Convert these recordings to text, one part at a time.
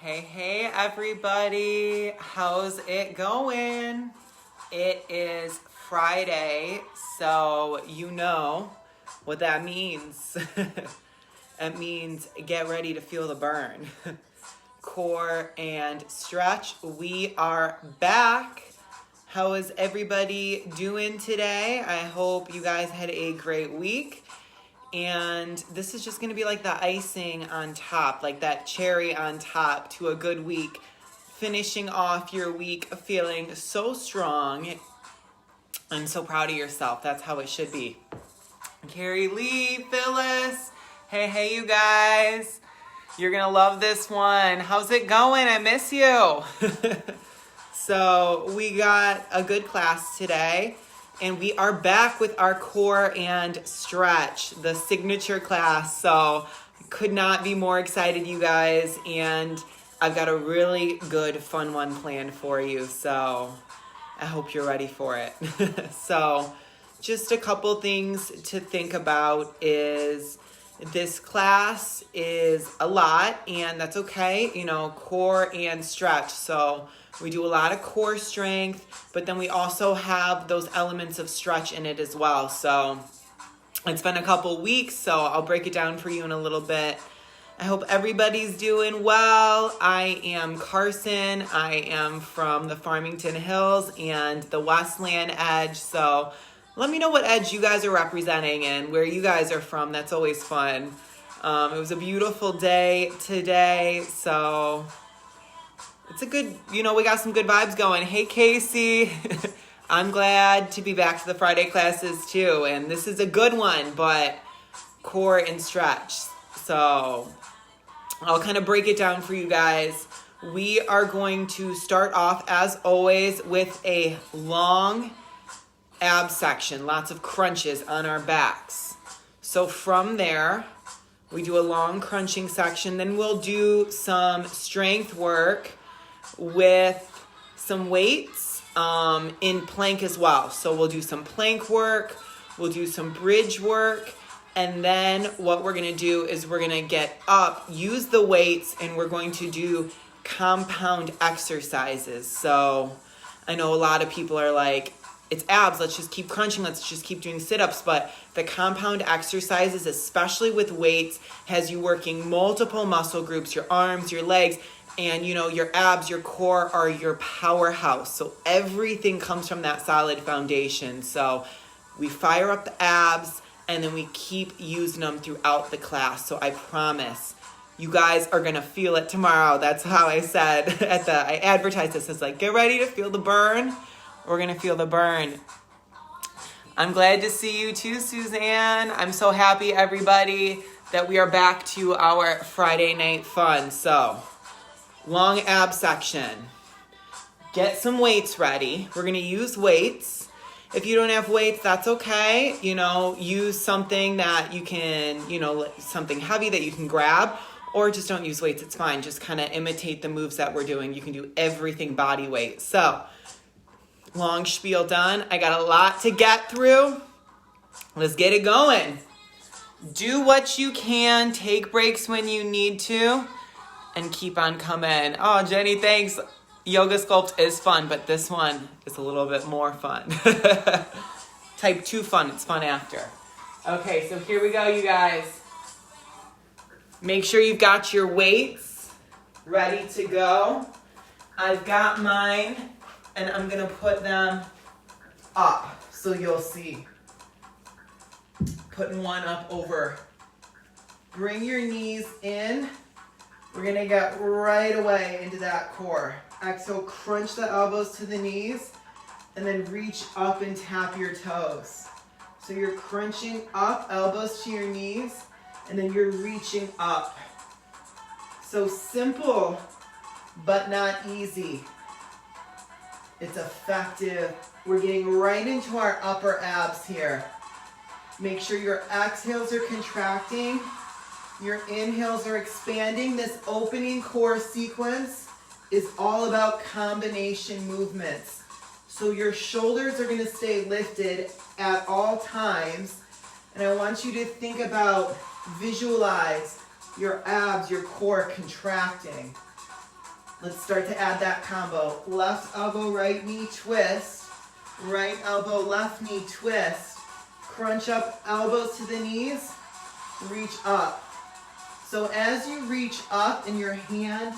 Hey, everybody. How's it going? It is Friday, so you know what that means. It means get ready to feel the burn. Core and stretch. We are back. How is everybody doing today? I hope you guys had a great week. And this is just going to be like the icing on top, like that cherry on top to a good week. Finishing off your week feeling so strong and so proud of yourself. That's how it should be. Carrie Lee, Phyllis. Hey, you guys. You're going to love this one. How's it going? I miss you. So we got a good class today. And we are back with our core and stretch, the signature class. So could not be more excited, you guys. And I've got a really good, fun one planned for you. So I hope you're ready for it. So just a couple things to think about is this class is a lot, and that's okay. You know, core and stretch. So we do a lot of core strength, but then we also have those elements of stretch in it as well. So it's been a couple weeks, so I'll break it down for you in a little bit. I hope everybody's doing well. I am Carson. I am from the Farmington Hills and the Westland Edge. So let me know what edge you guys are representing and where you guys are from. That's always fun. It was a beautiful day today, so it's a good, we got some good vibes going. Hey, Casey. I'm glad to be back to the Friday classes too. And this is a good one, but core and stretch. So I'll kind of break it down for you guys. We are going to start off, as always, with a long ab section. Lots of crunches on our backs. So from there, we do a long crunching section. Then we'll do some strength work with some weights in plank as well. So we'll do some plank work, we'll do some bridge work, and then what we're going to do is we're going to get up, use the weights, and we're going to do compound exercises. So I know a lot of people are like, it's abs, let's just keep crunching, let's just keep doing sit-ups, but the compound exercises, especially with weights, has you working multiple muscle groups, your arms, your legs, and your abs, your core are your powerhouse. So everything comes from that solid foundation. So we fire up the abs and then we keep using them throughout the class. So I promise you guys are going to feel it tomorrow. That's how I said I advertised this as like, get ready to feel the burn. We're going to feel the burn. I'm glad to see you too, Suzanne. I'm so happy, everybody, that we are back to our Friday night fun. So long ab section. Get some weights ready. We're going to use weights. If you don't have weights, that's okay. Use something that you can, something heavy that you can grab, or just don't use weights. It's fine. Just kind of imitate the moves that we're doing. You can do everything body weight. So long spiel done. I got a lot to get through. Let's get it going. Do what you can. Take breaks when you need to. And keep on coming. Oh, Jenny, thanks. Yoga sculpt is fun, but this one is a little bit more fun. Type 2 fun. It's fun after. Okay, so here we go, you guys. Make sure you've got your weights ready to go. I've got mine, and I'm going to put them up so you'll see. Putting one up over. Bring your knees in. We're going to get right away into that core. Exhale, crunch the elbows to the knees, and then reach up and tap your toes. So you're crunching up, elbows to your knees, and then you're reaching up. So simple, but not easy. It's effective. We're getting right into our upper abs here. Make sure your exhales are contracting. Your inhales are expanding. This opening core sequence is all about combination movements. So your shoulders are going to stay lifted at all times. And I want you to think about, visualize your abs, your core contracting. Let's start to add that combo. Left elbow, right knee, twist. Right elbow, left knee, twist. Crunch up, elbows to the knees, reach up. So as you reach up and your hand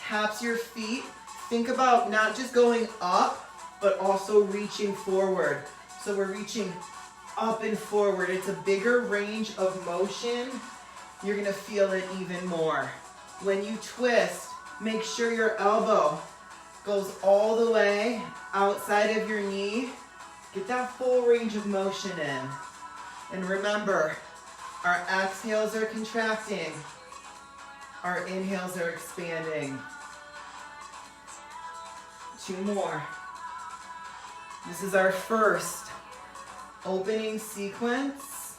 taps your feet, think about not just going up, but also reaching forward. So we're reaching up and forward. It's a bigger range of motion. You're gonna feel it even more. When you twist, make sure your elbow goes all the way outside of your knee. Get that full range of motion in. And remember, our exhales are contracting. Our inhales are expanding. 2 more. This is our first opening sequence.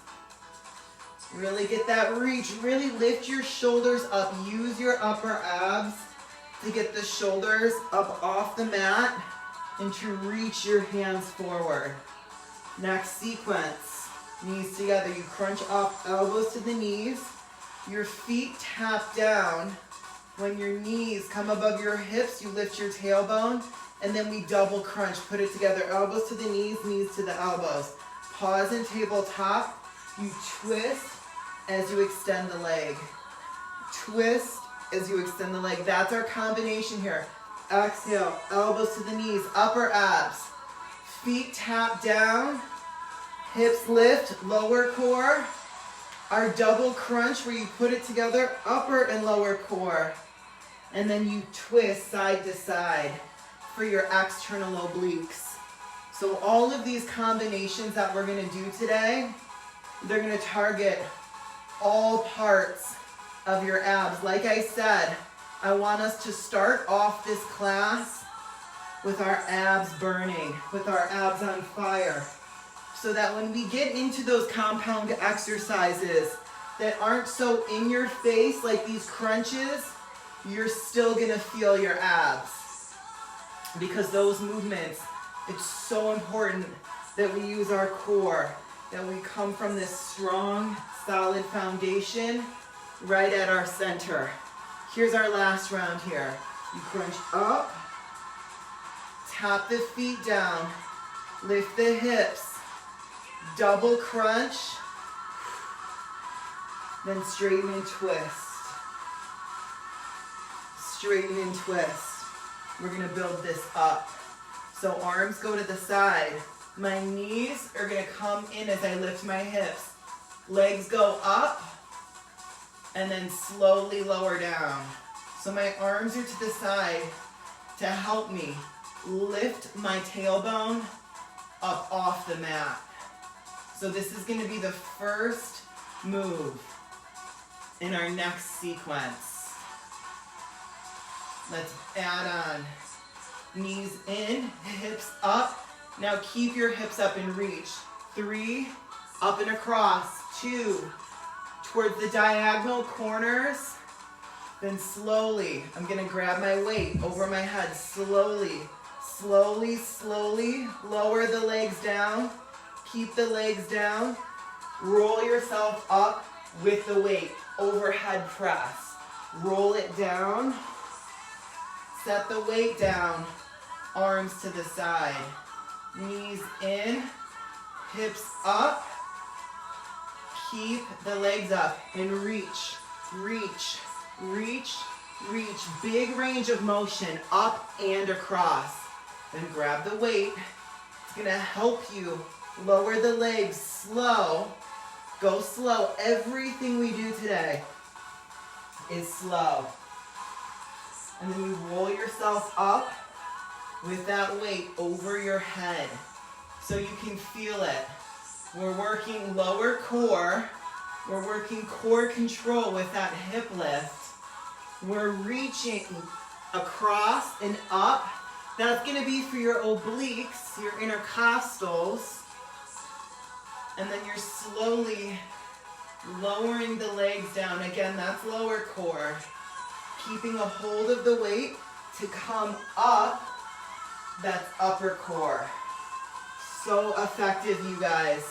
Really get that reach. Really lift your shoulders up. Use your upper abs to get the shoulders up off the mat and to reach your hands forward. Next sequence, knees together. You crunch up, elbows to the knees. Your feet tap down. When your knees come above your hips, you lift your tailbone, and then we double crunch. Put it together, elbows to the knees, knees to the elbows. Pause in tabletop. You twist as you extend the leg. Twist as you extend the leg. That's our combination here. Exhale, elbows to the knees, upper abs. Feet tap down, hips lift, lower core. Our double crunch where you put it together, upper and lower core. And then you twist side to side for your external obliques. So all of these combinations that we're gonna do today, they're gonna target all parts of your abs. Like I said, I want us to start off this class with our abs burning, with our abs on fire, so that when we get into those compound exercises that aren't so in your face like these crunches, you're still gonna feel your abs. Because those movements, it's so important that we use our core, that we come from this strong, solid foundation right at our center. Here's our last round here. You crunch up, tap the feet down, lift the hips, double crunch, then straighten and twist. Straighten and twist. We're gonna build this up. So arms go to the side. My knees are gonna come in as I lift my hips. Legs go up and then slowly lower down. So my arms are to the side to help me lift my tailbone up off the mat. So this is gonna be the first move in our next sequence. Let's add on. Knees in, hips up. Now keep your hips up and reach. 3, up and across. 2, towards the diagonal corners. Then slowly, I'm gonna grab my weight over my head. Slowly, slowly, slowly, lower the legs down. Keep the legs down. Roll yourself up with the weight. Overhead press. Roll it down. Set the weight down. Arms to the side. Knees in. Hips up. Keep the legs up and reach, reach, reach, reach. Big range of motion up and across. Then grab the weight. It's gonna help you lower the legs slow. Go slow. Everything we do today is slow. And then you roll yourself up with that weight over your head so you can feel it. We're working lower core. We're working core control with that hip lift. We're reaching across and up. That's gonna be for your obliques, your intercostals. And then you're slowly lowering the legs down. Again, that's lower core. Keeping a hold of the weight to come up. That's upper core. So effective, you guys.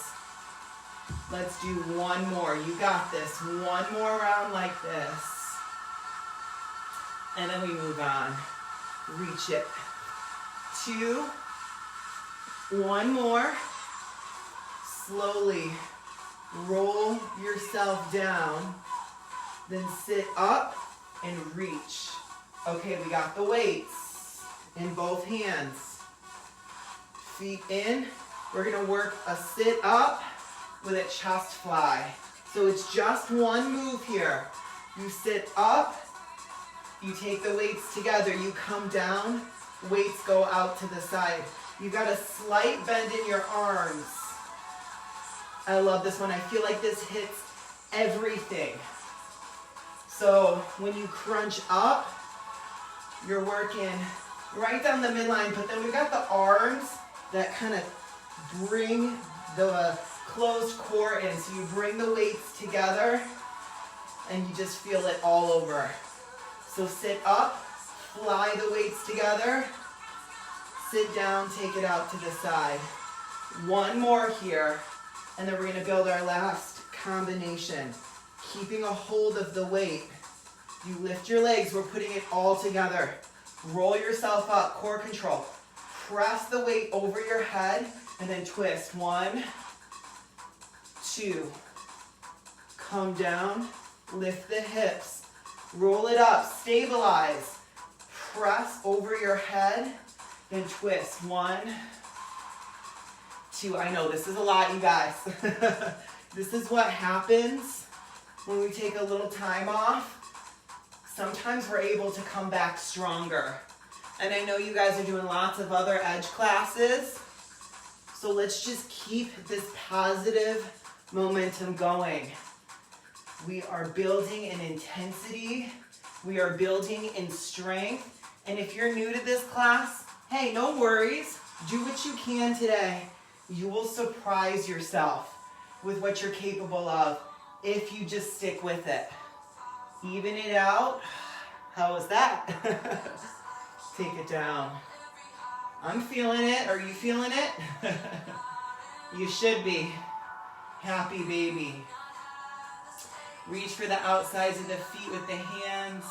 Let's do one more. You got this. One more round like this. And then we move on. Reach it. 2. 1 more. Slowly roll yourself down. Then sit up and reach. Okay, we got the weights in both hands. Feet in. We're gonna work a sit up with a chest fly. So it's just one move here. You sit up, you take the weights together, you come down, weights go out to the side. You got a slight bend in your arms. I love this one. I feel like this hits everything. So when you crunch up, you're working right down the midline, but then we've got the arms that kind of bring the closed core in. So you bring the weights together and you just feel it all over. So sit up, fly the weights together, sit down, take it out to the side. 1 more here, and then we're gonna build our last combination. Keeping a hold of the weight. You lift your legs, we're putting it all together. Roll yourself up, core control. Press the weight over your head, and then twist. 1, 2. Come down, lift the hips. Roll it up, stabilize. Press over your head, then twist. 1, 2. I know this is a lot, you guys. This is what happens when we take a little time off. Sometimes we're able to come back stronger. And I know you guys are doing lots of other edge classes. So let's just keep this positive momentum going. We are building in intensity. We are building in strength. And if you're new to this class, hey, no worries. Do what you can today. You will surprise yourself with what you're capable of if you just stick with it. Even it out. How was that? Take it down. I'm feeling it. Are you feeling it? You should be. Happy baby. Reach for the outsides of the feet with the hands.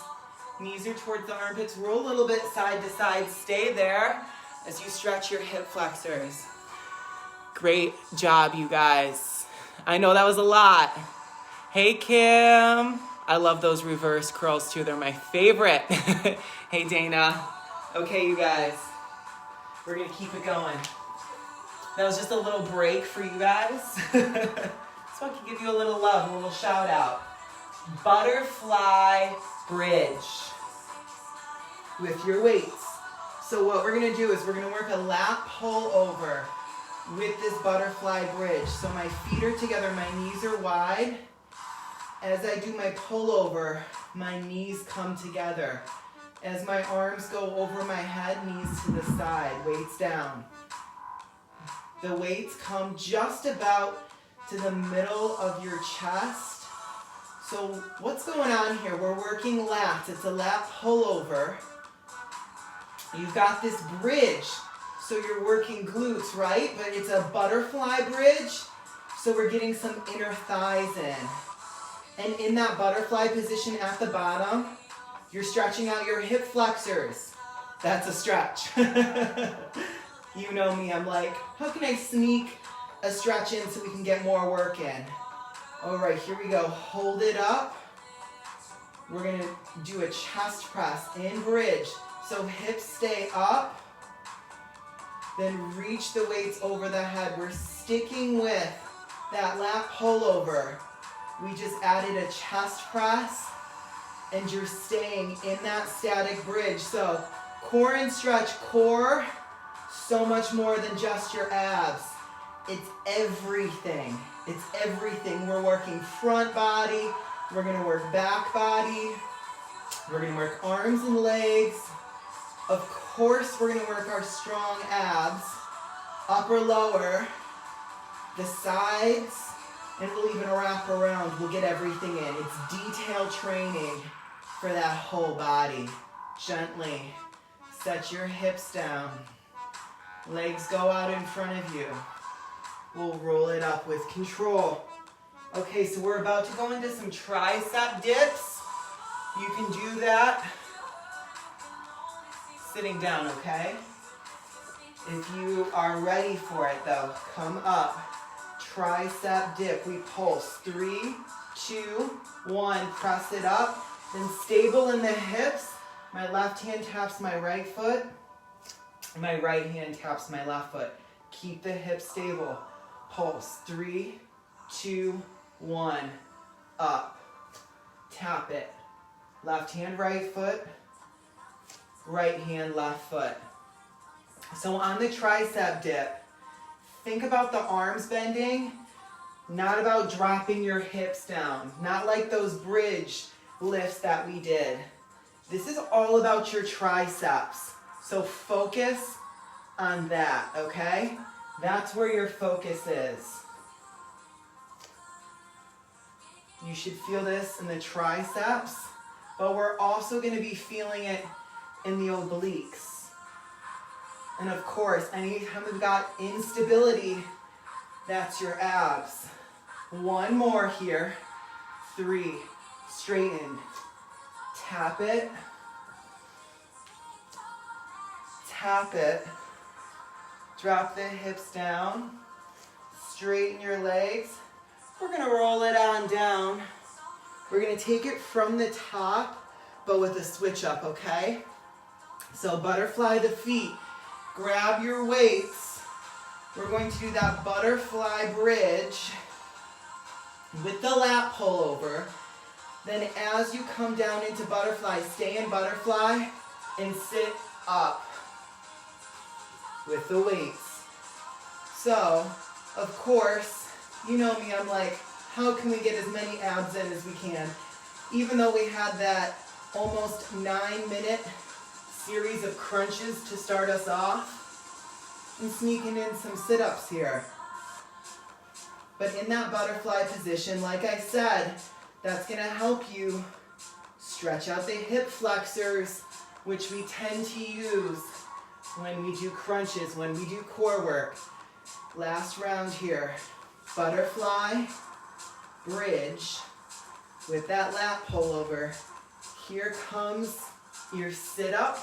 Knees are towards the armpits. Roll a little bit side to side. Stay there as you stretch your hip flexors. Great job, you guys. I know that was a lot. Hey, Kim. I love those reverse curls too. They're my favorite. Hey, Dana. Okay, you guys. We're going to keep it going. That was just a little break for you guys. So I can give you a little love, a little shout out. Butterfly bridge with your weights. So what we're going to do is we're going to work a lat pull over with this butterfly bridge. So my feet are together, my knees are wide. As I do my pull over, my knees come together. As my arms go over my head, knees to the side, weights down. The weights come just about to the middle of your chest. So what's going on here? We're working lats. It's a lat pull over. You've got this bridge. So you're working glutes, right? But it's a butterfly bridge. So we're getting some inner thighs in. And in that butterfly position at the bottom, you're stretching out your hip flexors. That's a stretch. You know me, I'm like, how can I sneak a stretch in so we can get more work in? All right, here we go. Hold it up. We're gonna do a chest press in bridge. So hips stay up. Then reach the weights over the head. We're sticking with that lat pull over. We just added a chest press and you're staying in that static bridge. So core and stretch, core, so much more than just your abs. It's everything. It's everything. We're working front body. We're gonna work back body. We're gonna work arms and legs. Of course, we're gonna work our strong abs, upper, lower, the sides, and we'll even wrap around. We'll get everything in. It's detail training for that whole body. Gently set your hips down. Legs go out in front of you. We'll roll it up with control. Okay, so we're about to go into some tricep dips. You can do that sitting down, okay? If you are ready for it though, come up. Tricep dip, we pulse. 3, 2, 1, press it up. Then stable in the hips. My left hand taps my right foot. My right hand taps my left foot. Keep the hips stable. Pulse. 3, 2, 1, up. Tap it. Left hand, right foot. Right hand, left foot. So on the tricep dip, think about the arms bending, not about dropping your hips down, not like those bridge lifts that we did. This is all about your triceps. So focus on that, okay? That's where your focus is. You should feel this in the triceps, but we're also going to be feeling it in the obliques. And of course, anytime we've got instability, that's your abs. One more here. 3, straighten. Tap it. Tap it. Drop the hips down. Straighten your legs. We're gonna roll it on down. We're gonna take it from the top, but with a switch up, okay? So butterfly the feet. Grab your weights. We're going to do that butterfly bridge with the lat pull over. Then as you come down into butterfly, stay in butterfly and sit up with the weights. So, of course, you know me, I'm like, how can we get as many abs in as we can? Even though we had that almost 9-minute series of crunches to start us off, and sneaking in some sit-ups here. But in that butterfly position, like I said, that's going to help you stretch out the hip flexors, which we tend to use when we do crunches, when we do core work. Last round here. Butterfly, bridge, with that lat pull over. Here comes your sit-up.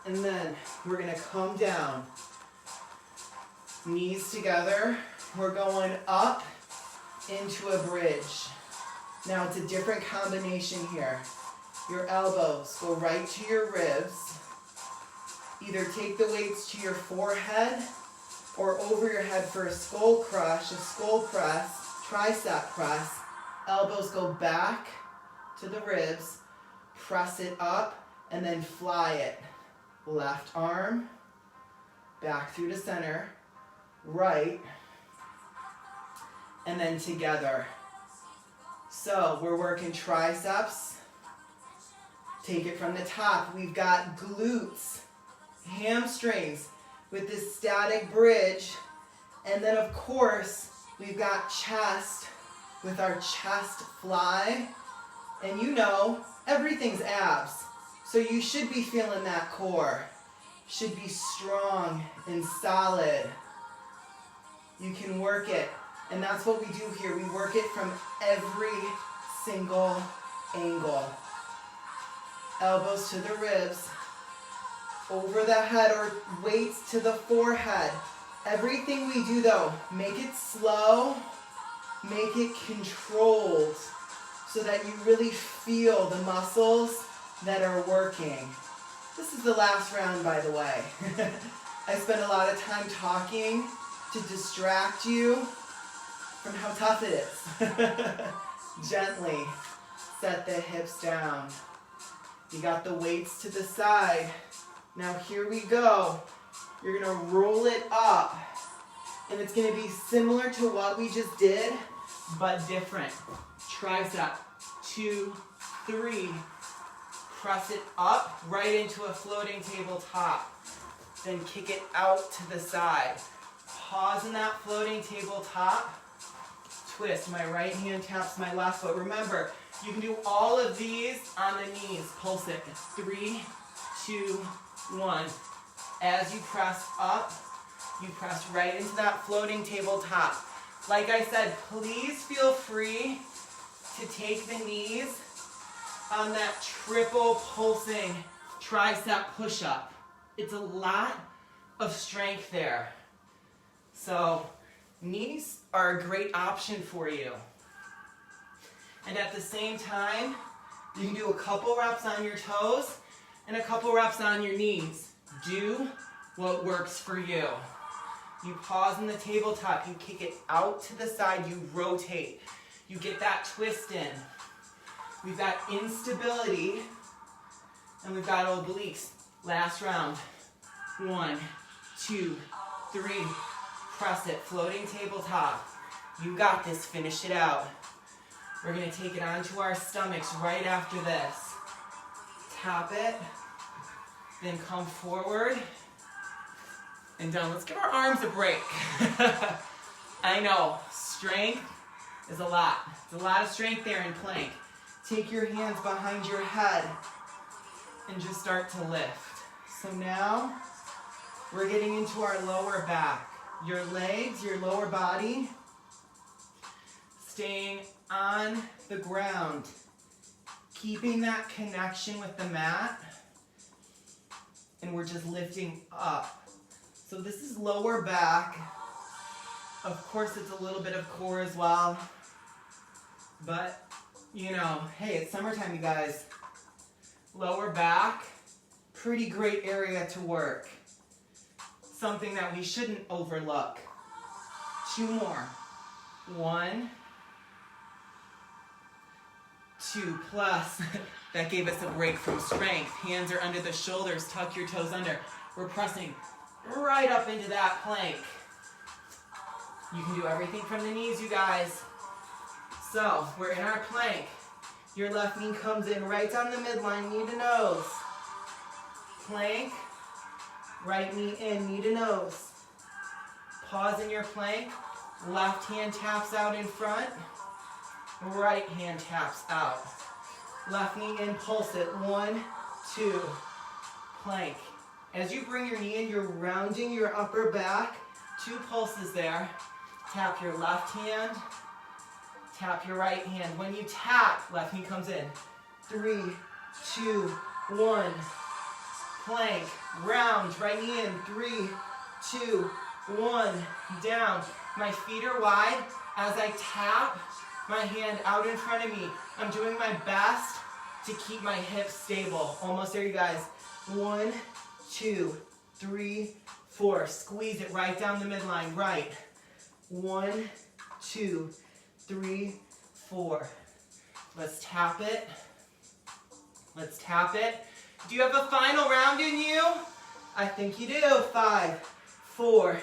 And then we're gonna come down. Knees together. We're going up into a bridge. Now it's a different combination here. Your elbows go right to your ribs. Either take the weights to your forehead or over your head for a skull crush, a skull press, tricep press. Elbows go back to the ribs. Press it up and then fly it. Left arm, back through to center, right, and then together. So we're working triceps. Take it from the top. We've got glutes, hamstrings with this static bridge. And then of course, we've got chest with our chest fly. And you know, everything's abs. So you should be feeling that core. Should be strong and solid. You can work it. And that's what we do here. We work it from every single angle. Elbows to the ribs. Over the head or weights to the forehead. Everything we do though, make it slow. Make it controlled. So that you really feel the muscles that are working. This is the last round, by the way. I spend a lot of time talking to distract you from how tough it is. Gently set the hips down. You got the weights to the side. Now here we go. You're gonna roll it up. And it's gonna be similar to what we just did, but different. Tricep, 2, 3. Press it up, right into a floating tabletop. Then kick it out to the side. Pause in that floating tabletop. Twist. My right hand taps my left foot. Remember, you can do all of these on the knees. Pulse it. 3, 2, 1. As you press up, you press right into that floating tabletop. Like I said, please feel free to take the knees on that triple pulsing tricep push-up. It's a lot of strength there. So knees are a great option for you. And at the same time, you can do a couple reps on your toes and a couple reps on your knees. Do what works for you. You pause in the tabletop, you kick it out to the side, you rotate. You get that twist in. We've got instability and we've got obliques. Last round. 1, 2, 3. Press it, floating tabletop. You got this, finish it out. We're gonna take it onto our stomachs right after this. Tap it, then come forward and down. Let's give our arms a break. I know, strength is a lot. It's a lot of strength there in plank. Take your hands behind your head and just start to lift. So now we're getting into our lower back. Your legs, your lower body, staying on the ground, keeping that connection with the mat, and we're just lifting up. So this is lower back. Of course, it's a little bit of core as well, but you know, hey, it's summertime, you guys. Lower back, pretty great area to work. Something that we shouldn't overlook. 2 more. 1, 2 plus. That gave us a break from strength. Hands are under the shoulders, tuck your toes under. We're pressing right up into that plank. You can do everything from the knees, you guys. So, we're in our plank. Your left knee comes in right down the midline, knee to nose. Plank, right knee in, knee to nose. Pause in your plank. Left hand taps out in front. Right hand taps out. Left knee in, pulse it. 1, 2, plank. As you bring your knee in, you're rounding your upper back. 2 pulses there. Tap your left hand. Tap your right hand. When you tap, left knee comes in. 3, 2, 1. Plank, round, right knee in. 3, 2, 1. Down. My feet are wide. As I tap my hand out in front of me, I'm doing my best to keep my hips stable. Almost there, you guys. 1, 2, 3, 4. Squeeze it right down the midline. Right. 1, 2, 3, 4. Let's tap it. Let's tap it. Do you have a final round in you? I think you do. 5, 4,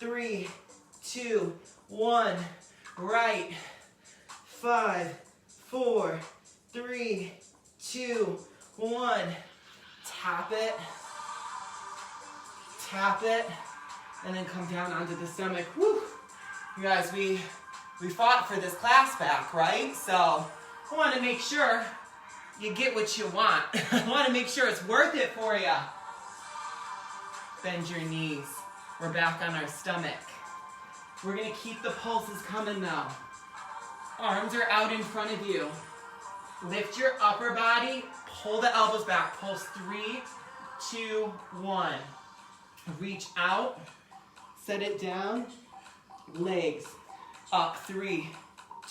3, 2, 1. Right. 5, 4, 3, 2, 1. Tap it. Tap it. And then come down onto the stomach. Woo. You guys, we fought for this class back, right? So I want to make sure you get what you want. I want to make sure it's worth it for you. Bend your knees. We're back on our stomach. We're going to keep the pulses coming now. Arms are out in front of you. Lift your upper body. Pull the elbows back. Pulse 3, 2, 1. Reach out. Set it down. Legs up. 3,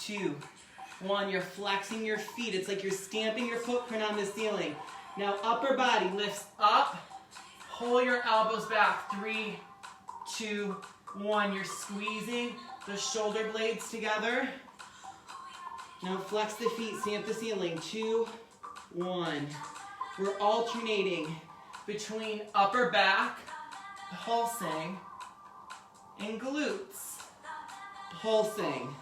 2, 1. You're flexing your feet. It's like you're stamping your footprint on the ceiling. Now upper body lifts up. Pull your elbows back. 3, 2, 1. You're squeezing the shoulder blades together. Now flex the feet, stamp the ceiling. 2, 1. We're alternating between upper back, pulsing, and glutes. Pulsing.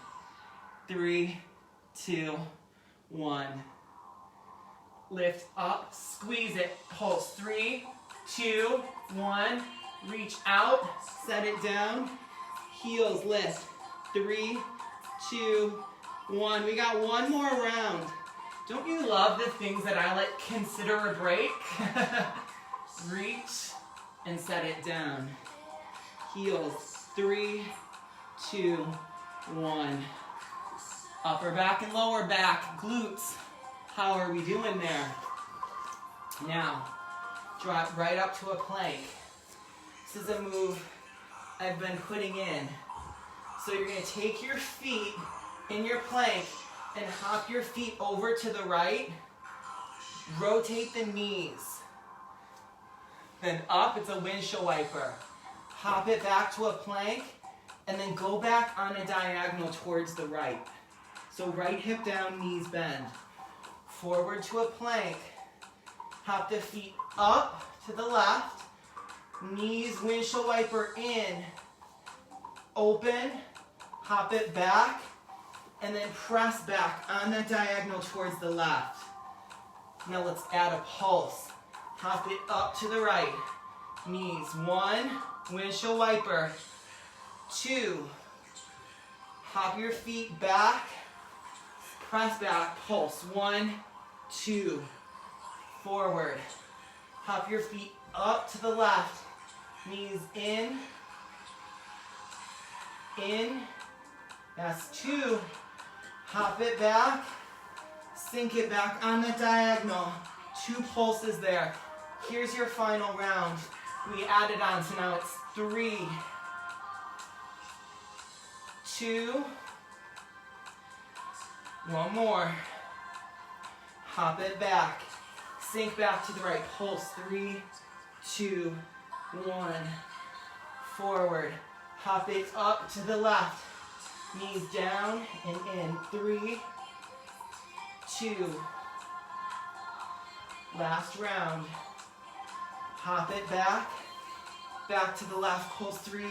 3, 2, 1. Lift up, squeeze it, pulse. 3, 2, 1. Reach out, set it down. Heels lift. 3, 2, 1. We got one more round. Don't you love the things that I like consider a break? Reach and set it down. Heels. 3, 2, 1. Upper back and lower back, glutes. How are we doing there? Now, Drop right up to a plank. This is a move I've been putting in. So you're gonna take your feet in your plank and hop your feet over to the right. Rotate the knees. Then up, it's a windshield wiper. Hop it back to a plank, and then go back on a diagonal towards the right. So right hip down, knees bend. Forward to a plank. Hop the feet up to the left. Knees, windshield wiper in. Open. Hop it back. And then press back on that diagonal towards the left. Now let's add a pulse. Hop it up to the right. Knees, 1, windshield wiper. 2, hop your feet back. Press back, pulse. 1, 2, forward. Hop your feet up to the left. Knees in. That's 2. Hop it back. Sink it back on the diagonal. 2 pulses there. Here's your final round. We added on, so now it's 3, 2, 1 more. Hop it back. Sink back to the right. Pulse. 3, 2, 1. Forward. Hop it up to the left. Knees down and in. 3, 2. Last round. Hop it back. Back to the left. Pulse. 3,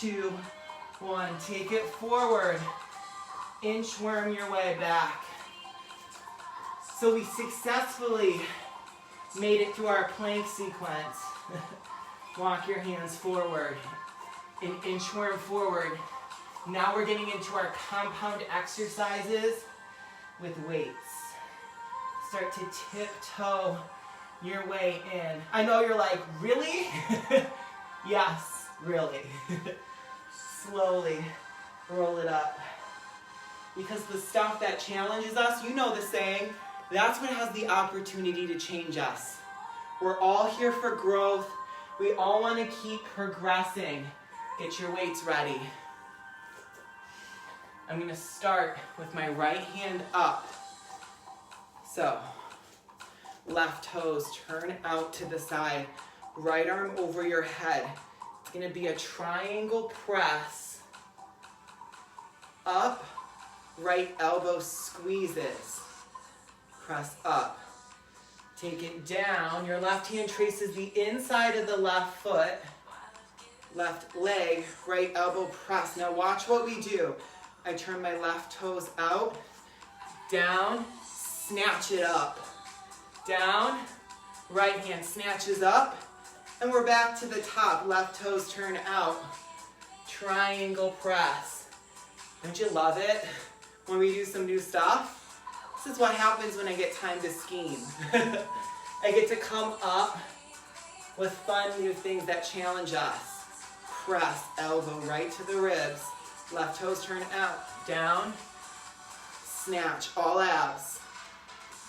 2, 1. Take it forward. Inchworm your way back. So we successfully made it through our plank sequence. Walk your hands forward. And inchworm forward. Now we're getting into our compound exercises with weights. Start to tiptoe your way in. I know you're like, really? Yes, really. Slowly roll it up. Because the stuff that challenges us, you know the saying, that's what has the opportunity to change us. We're all here for growth. We all want to keep progressing. Get your weights ready. I'm going to start with my right hand up. So, left toes turn out to the side. Right arm over your head. It's going to be a triangle press. Up. Right elbow squeezes. Press up. Take it down. Your left hand traces the inside of the left foot. Left leg. Right elbow press. Now watch what we do. I turn my left toes out. Down. Snatch it up. Down. Right hand snatches up. And we're back to the top. Left toes turn out. Triangle press. Don't you love it? When we do some new stuff? This is what happens when I get time to scheme. I get to come up with fun new things that challenge us. Press, elbow right to the ribs. Left toes turn out. Down. Snatch, all abs.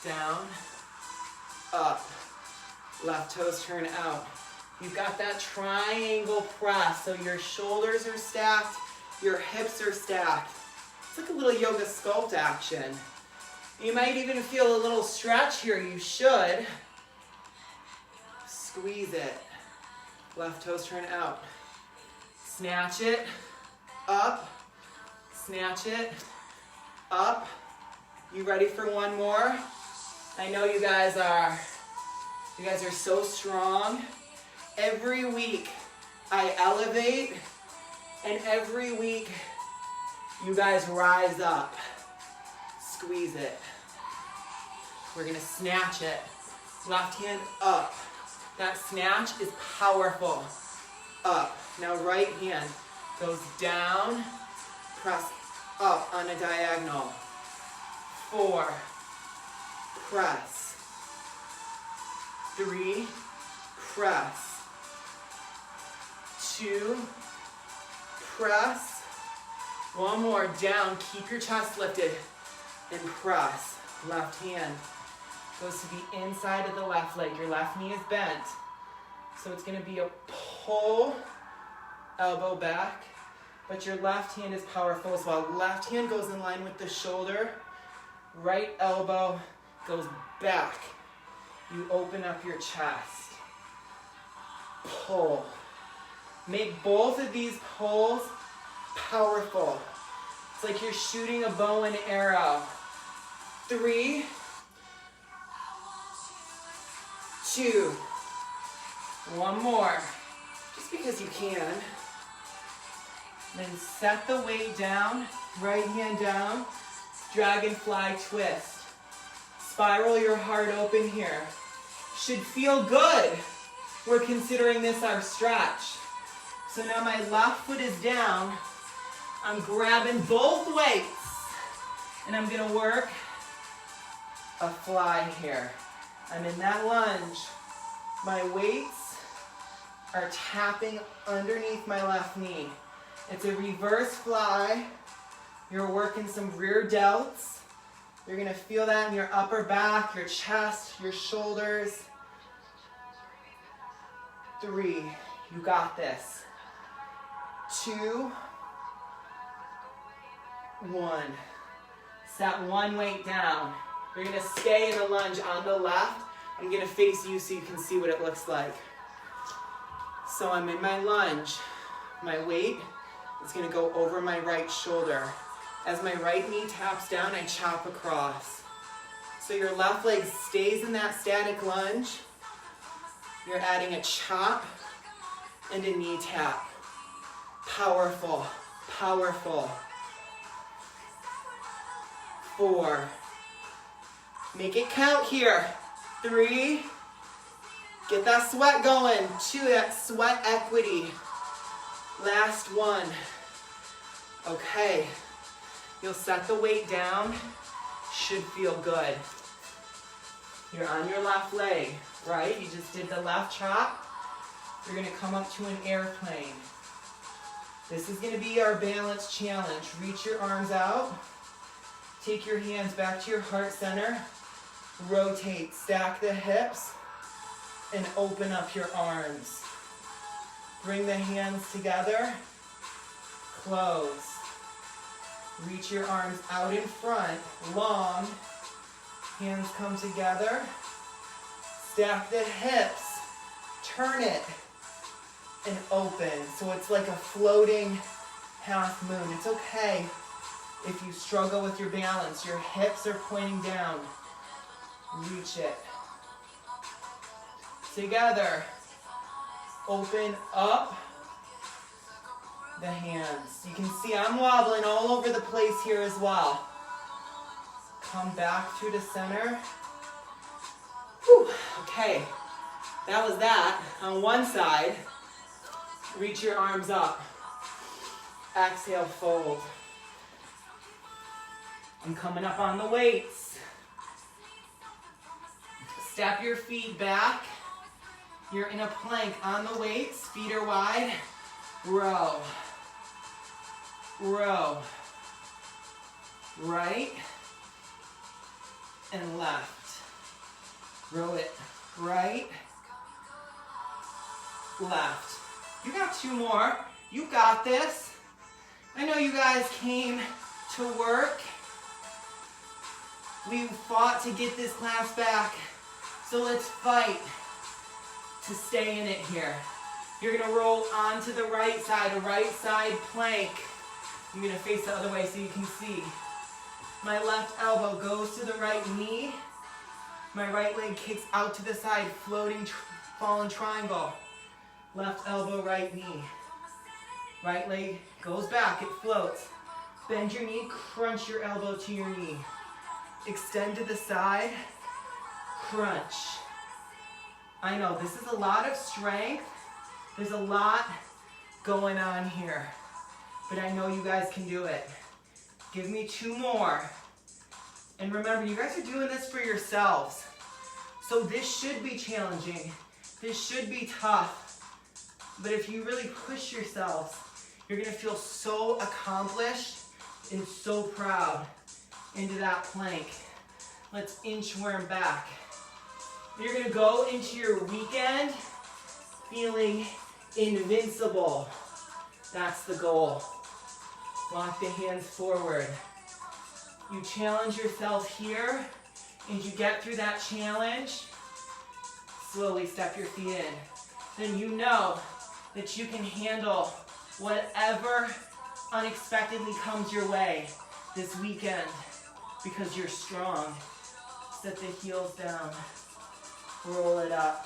Down. Up. Left toes turn out. You've got that triangle press. So your shoulders are stacked. Your hips are stacked. It's like a little yoga sculpt action. You might even feel a little stretch here. You should. Squeeze it. Left toes turn out. Snatch it. Up. Snatch it. Up. You ready for one more? I know you guys are so strong. Every week I elevate, and every week you guys rise up. Squeeze it. We're gonna snatch it. Left hand up. That snatch is powerful. Up. Now right hand goes down. Press up on a diagonal. 4. Press. 3. Press. 2. Press. One more, down, keep your chest lifted, and press. Left hand goes to the inside of the left leg. Your left knee is bent. So it's gonna be a pull, elbow back, but your left hand is powerful as well. Left hand goes in line with the shoulder. Right elbow goes back. You open up your chest. Pull. Make both of these pulls powerful. It's like you're shooting a bow and arrow. 3, 2, one more, just because you can. Then set the weight down, right hand down, dragonfly twist. Spiral your heart open here. Should feel good. We're considering this our stretch. So now my left foot is down. I'm grabbing both weights and I'm gonna work a fly here. I'm in that lunge. My weights are tapping underneath my left knee. It's a reverse fly. You're working some rear delts. You're gonna feel that in your upper back, your chest, your shoulders. 3, you got this. 2, 1. Set one weight down. You're gonna stay in the lunge on the left. I'm gonna face you so you can see what it looks like. So I'm in my lunge. My weight is gonna go over my right shoulder. As my right knee taps down, I chop across. So your left leg stays in that static lunge. You're adding a chop and a knee tap. Powerful, powerful. 4. Make it count here. 3. Get that sweat going. 2, that sweat equity. Last one. Okay. You'll set the weight down. Should feel good. You're on your left leg, right? You just did the left chop. You're gonna come up to an airplane. This is gonna be our balance challenge. Reach your arms out. Take your hands back to your heart center. Rotate, stack the hips, and open up your arms. Bring the hands together. Close. Reach your arms out in front, long. Hands come together. Stack the hips. Turn it and open. So it's like a floating half moon. It's okay if you struggle with your balance. Your hips are pointing down. Reach it. Together. Open up the hands. You can see I'm wobbling all over the place here as well. Come back to the center. Whew. Okay, that was that. On one side, reach your arms up. Exhale, fold. I'm coming up on the weights. Step your feet back. You're in a plank on the weights. Feet are wide. Row. Row. Right and left. Row it. Right. Left. You got 2 more. You got this. I know you guys came to work. We fought to get this class back. So let's fight to stay in it here. You're gonna roll onto the right side, a right side plank. I'm gonna face the other way so you can see. My left elbow goes to the right knee. My right leg kicks out to the side, floating, fallen triangle. Left elbow, right knee. Right leg goes back, it floats. Bend your knee, crunch your elbow to your knee. Extend to the side, crunch. I know, this is a lot of strength. There's a lot going on here, but I know you guys can do it. Give me 2 more. And remember, you guys are doing this for yourselves. So this should be challenging. This should be tough. But if you really push yourselves, you're gonna feel so accomplished and so proud into that plank. Let's inchworm back. You're gonna go into your weekend feeling invincible. That's the goal. Walk the hands forward. You challenge yourself here, and you get through that challenge. Slowly step your feet in. Then you know that you can handle whatever unexpectedly comes your way this weekend because you're strong. Set the heels down. Roll it up.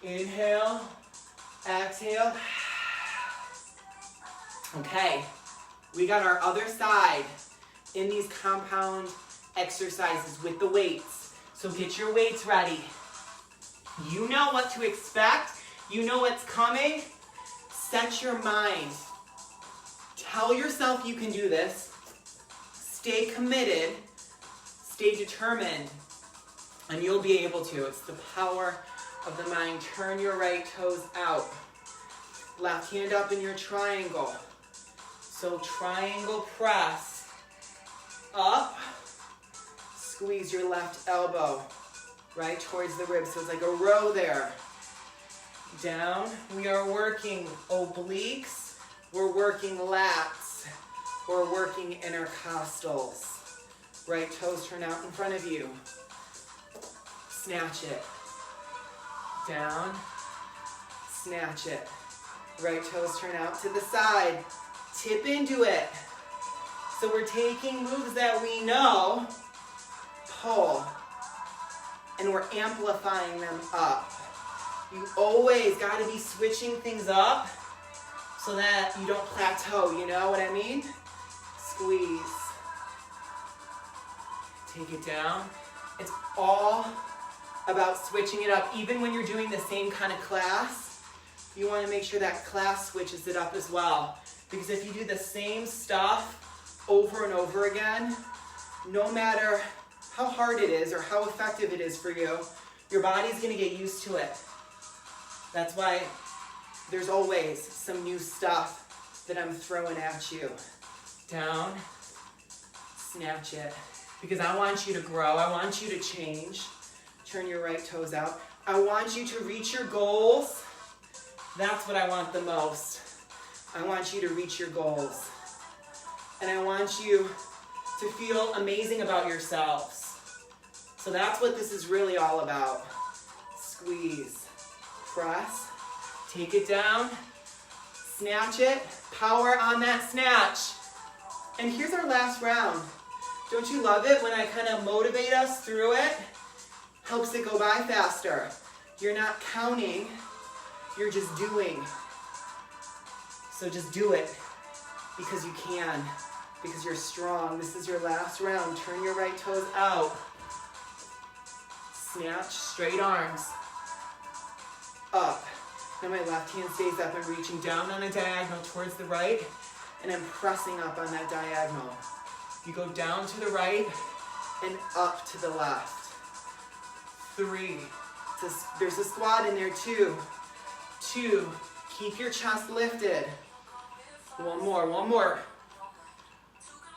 Inhale. Exhale. Okay, we got our other side in these compound exercises with the weights. So get your weights ready. You know what to expect. You know what's coming. Set your mind. Tell yourself you can do this. Stay committed. Stay determined. And you'll be able to. It's the power of the mind. Turn your right toes out. Left hand up in your triangle. So triangle press. Up. Squeeze your left elbow right towards the ribs. So it's like a row there. Down. We are working obliques. We're working lats. We're working intercostals. Right toes turn out in front of you. Snatch it. Down. Snatch it. Right toes turn out to the side. Tip into it. So we're taking moves that we know, pull, and we're amplifying them up. You always got to be switching things up so that you don't plateau, you know what I mean? Squeeze. Take it down. It's all about switching it up. Even when you're doing the same kind of class, you want to make sure that class switches it up as well. Because if you do the same stuff over and over again, no matter how hard it is or how effective it is for you, your body's going to get used to it. That's why there's always some new stuff that I'm throwing at you. Down, snatch it. Because I want you to grow. I want you to change. Turn your right toes out. I want you to reach your goals. That's what I want the most. I want you to reach your goals. And I want you to feel amazing about yourselves. So that's what this is really all about. Squeeze, press, take it down, snatch it, power on that snatch. And here's our last round. Don't you love it when I kind of motivate us through it? Helps it go by faster. You're not counting, you're just doing. So just do it because you can, because you're strong. This is your last round. Turn your right toes out. Snatch, straight arms. Up. Now my left hand stays up. I'm reaching down on a diagonal towards the right, and I'm pressing up on that diagonal. You go down to the right and up to the left. 3. There's a squat in there, 2. 2. Keep your chest lifted. One more.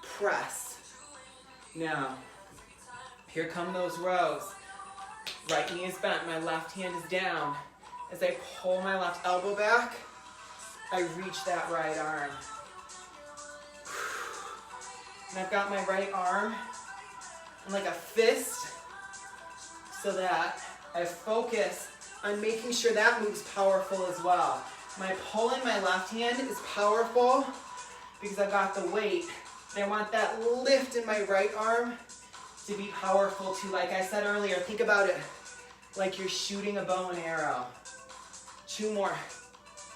Press. Now, here come those rows. Right knee is bent, my left hand is down. As I pull my left elbow back, I reach that right arm. And I've got my right arm in like a fist so that I focus on making sure that move's powerful as well. My pull in my left hand is powerful because I've got the weight. And I want that lift in my right arm to be powerful too. Like I said earlier, think about it like you're shooting a bow and arrow. 2 more.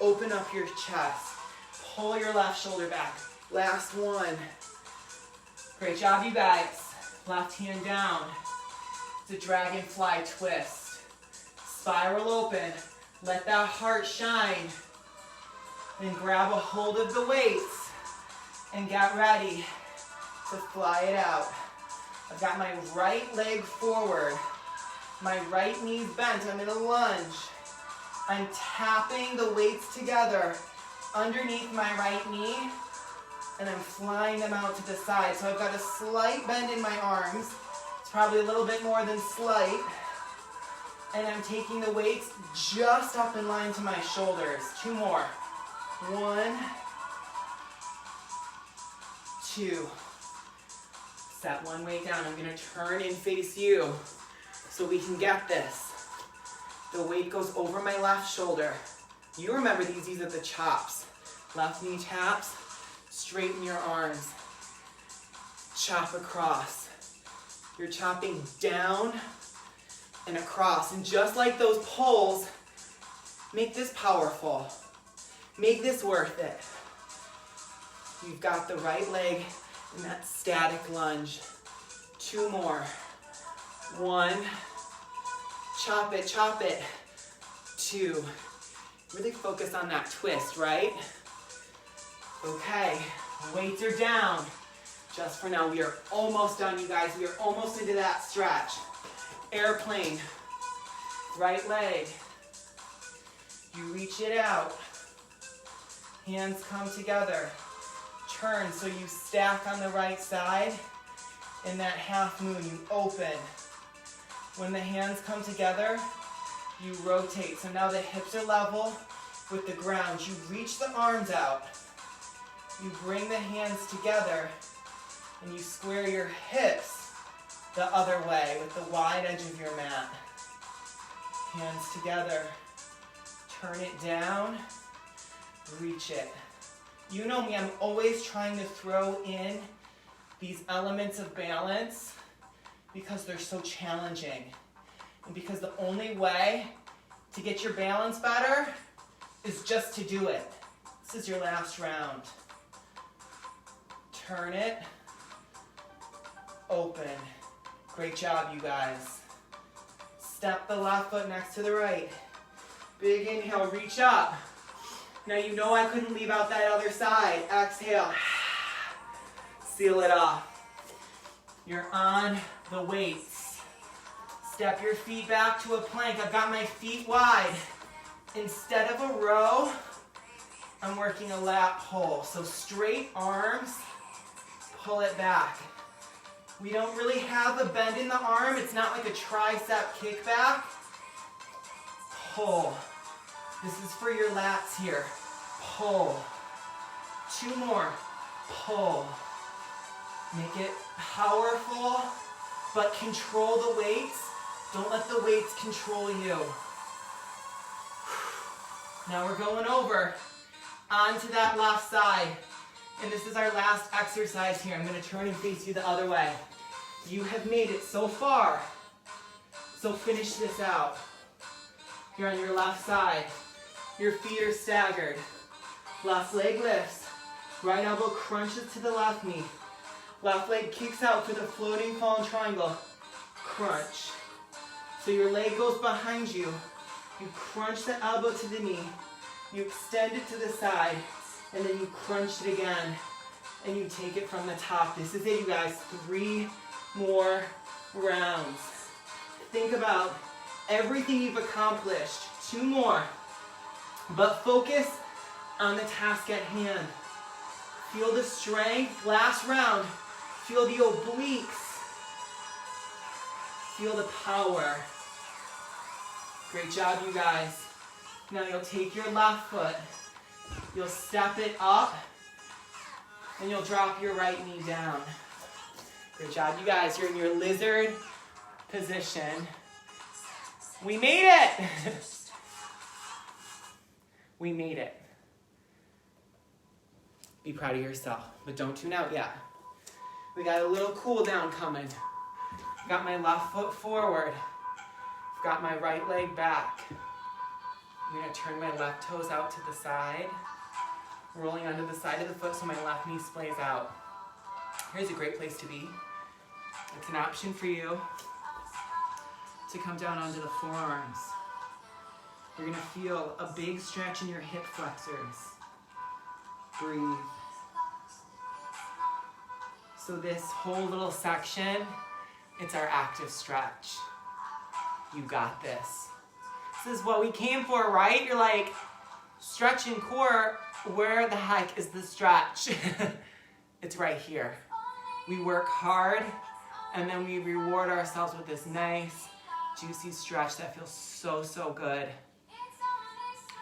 Open up your chest. Pull your left shoulder back. Last one. Great job, you guys. Left hand down. It's a dragonfly twist. Spiral open. Let that heart shine. Then grab a hold of the weights and get ready to fly it out. I've got my right leg forward. My right knee's bent. I'm in a lunge. I'm tapping the weights together underneath my right knee, and I'm flying them out to the side. So I've got a slight bend in my arms. It's It's probably a little bit more than slight. And I'm taking the weights just up in line to my shoulders. 2 more. 1, 2. Set one weight down. I'm gonna turn and face you so we can get this. The weight goes over my left shoulder. You remember these are the chops. Left knee taps, straighten your arms. Chop across. You're chopping down and across. And just like those pulls, make this powerful. Make this worth it. You've got the right leg in that static lunge. 2 more. 1. Chop it, chop it. 2. Really focus on that twist, right? Okay, weights are down. Just for now, we are almost done, you guys. We are almost into that stretch. Airplane, right leg. You reach it out. Hands come together. Turn so you stack on the right side. In that half moon, you open. When the hands come together, you rotate. So now the hips are level with the ground. You reach the arms out. You bring the hands together and you square your hips the other way with the wide edge of your mat. Hands together. Turn it down. Reach it. You know me, I'm always trying to throw in these elements of balance because they're so challenging. And because the only way to get your balance better is just to do it. This is your last round. Turn it. Open. Great job, you guys. Step the left foot next to the right. Big inhale, reach up. Now you know I couldn't leave out that other side. Exhale. Seal it off. You're on the weights. Step your feet back to a plank. I've got my feet wide. Instead of a row, I'm working a lat pull. So straight arms, pull it back. We don't really have a bend in the arm. It's not like a tricep kickback. Pull. This is for your lats here. Pull. 2 more. Pull. Make it powerful, but control the weights. Don't let the weights control you. Now we're going over onto that left side. And this is our last exercise here. I'm going to turn and face you the other way. You have made it so far. So finish this out. You're on your left side. Your feet are staggered. Left leg lifts. Right elbow crunches to the left knee. Left leg kicks out for the floating fallen triangle. Crunch. So your leg goes behind you. You crunch the elbow to the knee. You extend it to the side. And then you crunch it again. And you take it from the top. This is it, you guys. 3 more rounds. Think about everything you've accomplished. 2 more. But focus on the task at hand. Feel the strength. Last round. Feel the obliques. Feel the power. Great job, you guys. Now you'll take your left foot. You'll step it up. And you'll drop your right knee down. Good job, you guys. You're in your lizard position. We made it! We made it. Be proud of yourself, but don't tune out yet. We got a little cool down coming. Got my left foot forward. Got my right leg back. I'm gonna turn my left toes out to the side, rolling onto the side of the foot so my left knee splays out. Here's a great place to be. It's an option for you to come down onto the forearms. You're gonna feel a big stretch in your hip flexors. Breathe. So this whole little section, it's our active stretch. You got this. This is what we came for, right? You're like, stretch and core, where the heck is the stretch? It's right here. We work hard And then we reward ourselves with this nice, juicy stretch that feels so, so good.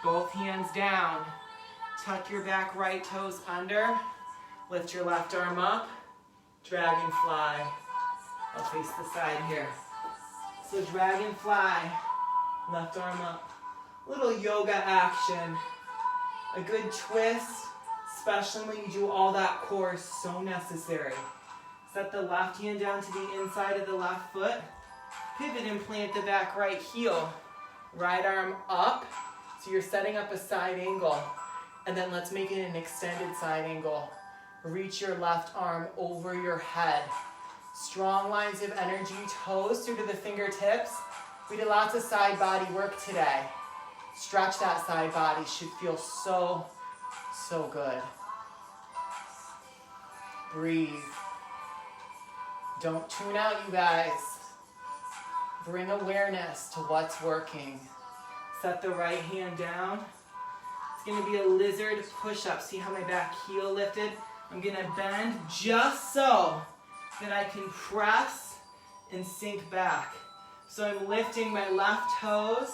Both hands down. Tuck your back right toes under. Lift your left arm up. Dragonfly. I'll face the side here. So dragonfly, left arm up. Little yoga action. A good twist, especially when you do all that core, is so necessary. Set the left hand down to the inside of the left foot. Pivot and plant the back right heel. Right arm up, so you're setting up a side angle. And then let's make it an extended side angle. Reach your left arm over your head. Strong lines of energy, toes through to the fingertips. We did lots of side body work today. Stretch that side body, should feel so, so good. Breathe. Don't tune out, you guys. Bring awareness to what's working. Set the right hand down. It's gonna be a lizard push-up. See how my back heel lifted? I'm gonna bend just so that I can press and sink back. So I'm lifting my left toes.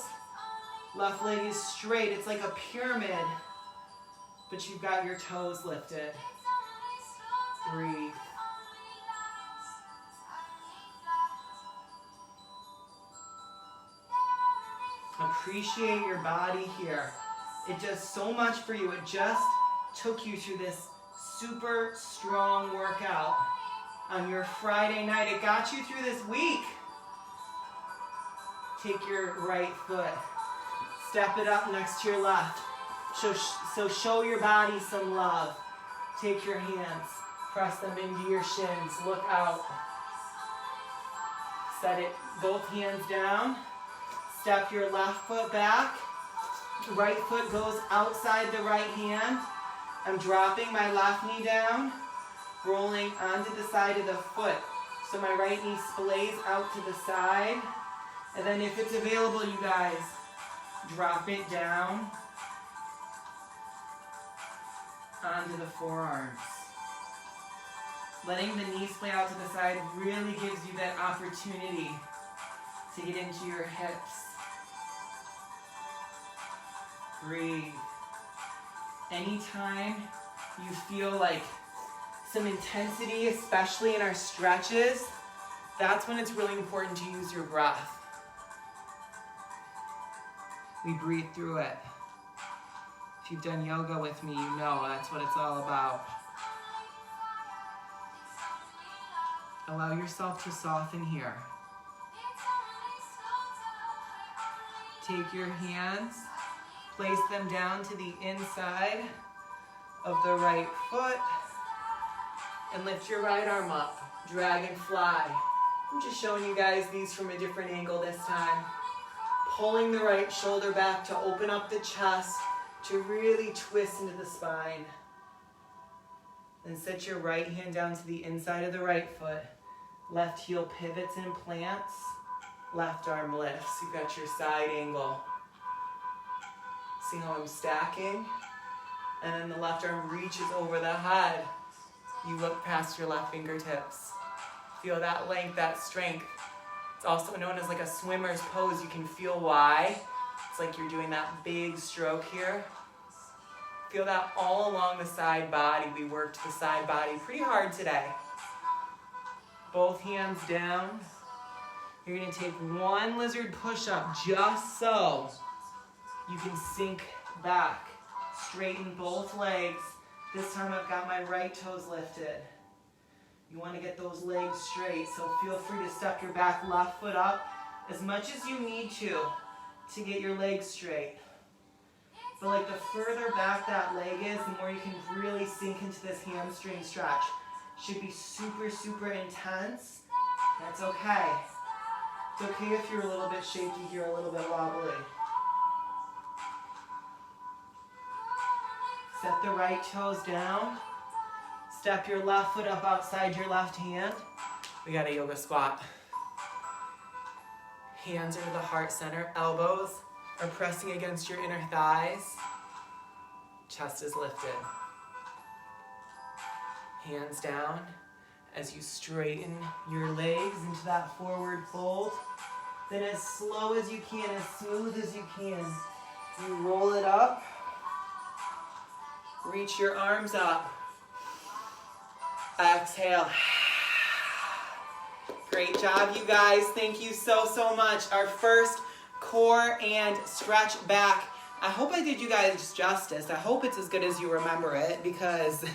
Left leg is straight. It's like a pyramid, but you've got your toes lifted. Breathe. Appreciate your body here. It does so much for you. It just took you through this super strong workout on your Friday night. It got you through this week. Take your right foot. Step it up next to your left. So show your body some love. Take your hands. Press them into your shins. Look out. Set it, both hands down. Step your left foot back. Right foot goes outside the right hand. I'm dropping my left knee down, rolling onto the side of the foot. So my right knee splays out to the side. And then if it's available, you guys, drop it down onto the forearms. Letting the knee splay out to the side really gives you that opportunity to get into your hips. Breathe. Anytime you feel like some intensity, especially in our stretches, that's when it's really important to use your breath. We breathe through it. If you've done yoga with me, you know that's what it's all about. Allow yourself to soften here. Take your hands, place them down to the inside of the right foot, and lift your right arm up, dragonfly. I'm just showing you guys these from a different angle this time. Pulling the right shoulder back to open up the chest, to really twist into the spine. Then set your right hand down to the inside of the right foot. Left heel pivots and plants. Left arm lifts. You've got your side angle. See how I'm stacking? And then the left arm reaches over the head. You look past your left fingertips. Feel that length, that strength. It's also known as like a swimmer's pose. You can feel why. It's like you're doing that big stroke here. Feel that all along the side body. We worked the side body pretty hard today. Both hands down. You're gonna take one lizard push-up just so you can sink back. Straighten both legs. This time I've got my right toes lifted. You want to get those legs straight, so feel free to step your back left foot up as much as you need to get your legs straight. But like the further back that leg is, the more you can really sink into this hamstring stretch. Should be super, super intense. That's okay. It's okay if you're a little bit shaky here, a little bit wobbly. Set the right toes down. Step your left foot up outside your left hand. We got a yoga squat. Hands are to the heart center. Elbows are pressing against your inner thighs. Chest is lifted. Hands down. as you straighten your legs into that forward fold. Then as slow as you can, as smooth as you can, you roll it up. Reach your arms up. Exhale. Great job, you guys. Thank you so, so much. Our first core and stretch back. I hope I did you guys justice. I hope it's as good as you remember it, because it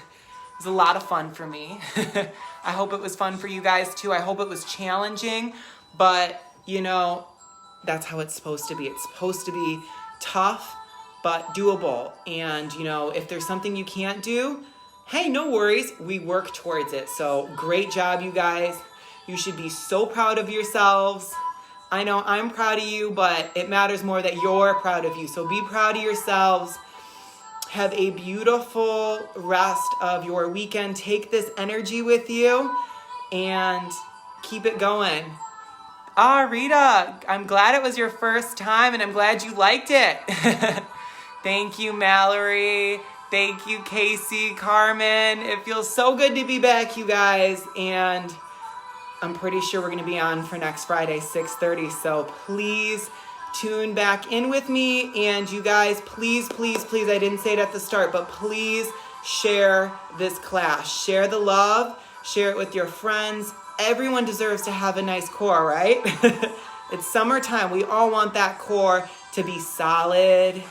was a lot of fun for me. I hope it was fun for you guys too. I hope it was challenging, but you know, that's how it's supposed to be. It's supposed to be tough, but doable. And you know, if there's something you can't do, hey, no worries. We work towards it. So great job, you guys. You should be so proud of yourselves. I know I'm proud of you, but it matters more that you're proud of you. So be proud of yourselves. Have a beautiful rest of your weekend. Take this energy with you and keep it going. Rita, I'm glad it was your first time and I'm glad you liked it. Thank you, Mallory. Thank you, Casey, Carmen. It feels so good to be back, you guys. And I'm pretty sure we're going to be on for next Friday, 6:30. So please tune back in with me. And you guys, please, please, please, I didn't say it at the start, but please share this class. Share the love. Share it with your friends. Everyone deserves to have a nice core, right? It's summertime. We all want that core to be solid.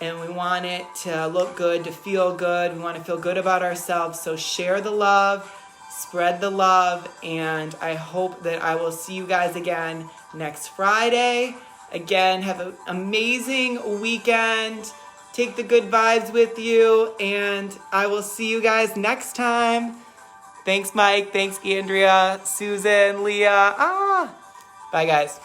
And we want it to look good, to feel good. We want to feel good about ourselves. So share the love. Spread the love, and I hope that I will see you guys again next Friday. Again, have an amazing weekend. Take the good vibes with you, and I will see you guys next time. Thanks, Mike. Thanks, Andrea, Susan, Leah. Bye, guys.